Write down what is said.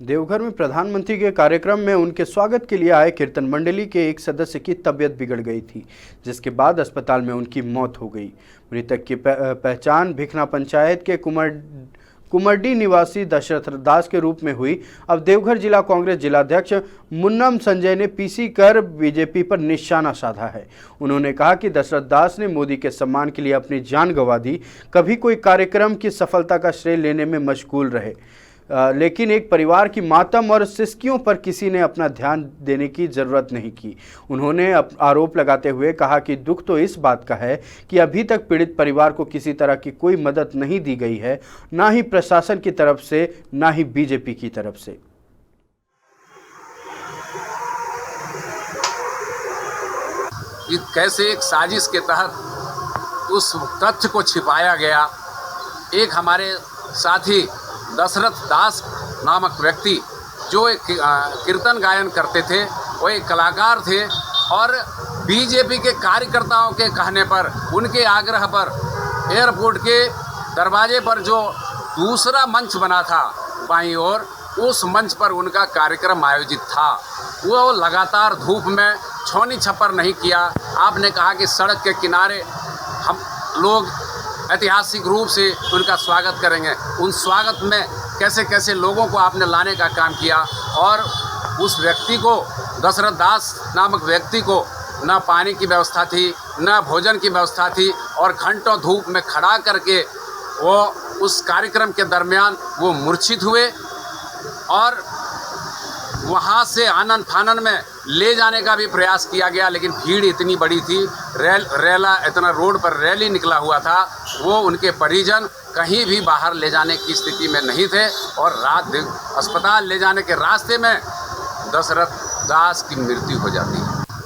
देवघर में प्रधानमंत्री के कार्यक्रम में उनके स्वागत के लिए आए कीर्तन मंडली के एक सदस्य की तबीयत बिगड़ गई थी, जिसके बाद अस्पताल में उनकी मौत हो गई। मृतक की पहचान भिखना पंचायत के कुमरडी निवासी दशरथ दास के रूप में हुई। अब देवघर जिला कांग्रेस जिलाध्यक्ष मुन्नम संजय ने पीसी कर बीजेपी पर निशाना साधा है। उन्होंने कहा कि दशरथ दास ने मोदी के सम्मान के लिए अपनी जान गंवा दी। कभी कोई कार्यक्रम की सफलता का श्रेय लेने में मशगूल रहे, लेकिन एक परिवार की मातम और सिसकियों पर किसी ने अपना ध्यान देने की जरूरत नहीं की। उन्होंने आरोप लगाते हुए कहा कि दुख तो इस बात का है कि अभी तक पीड़ित परिवार को किसी तरह की कोई मदद नहीं दी गई है, ना ही प्रशासन की तरफ से, ना ही बीजेपी की तरफ से। कैसे एक साजिश के तहत उस तथ्य को छिपाया गया। एक हमारे साथी दशरथ दास नामक व्यक्ति जो एक कीर्तन गायन करते थे, वो एक कलाकार थे और बीजेपी के कार्यकर्ताओं के कहने पर, उनके आग्रह पर एयरपोर्ट के दरवाजे पर जो दूसरा मंच बना था बाईं ओर, उस मंच पर उनका कार्यक्रम आयोजित था। वो लगातार धूप में छौनी छप्पर नहीं किया। आपने कहा कि सड़क के किनारे हम लोग ऐतिहासिक रूप से उनका स्वागत करेंगे। उन स्वागत में कैसे कैसे लोगों को आपने लाने का काम किया और उस व्यक्ति को, दशरथ दास नामक व्यक्ति को, न पानी की व्यवस्था थी, न भोजन की व्यवस्था थी और घंटों धूप में खड़ा करके वो उस कार्यक्रम के दरमियान वो मूर्छित हुए और वहाँ से आनन फानन में ले जाने का भी प्रयास किया गया, लेकिन भीड़ इतनी बड़ी थी, रेला इतना रोड पर रैली निकला हुआ था, वो उनके परिजन कहीं भी बाहर ले जाने की स्थिति में नहीं थे और रात दिन अस्पताल ले जाने के रास्ते में दशरथ दास की मृत्यु हो जाती है।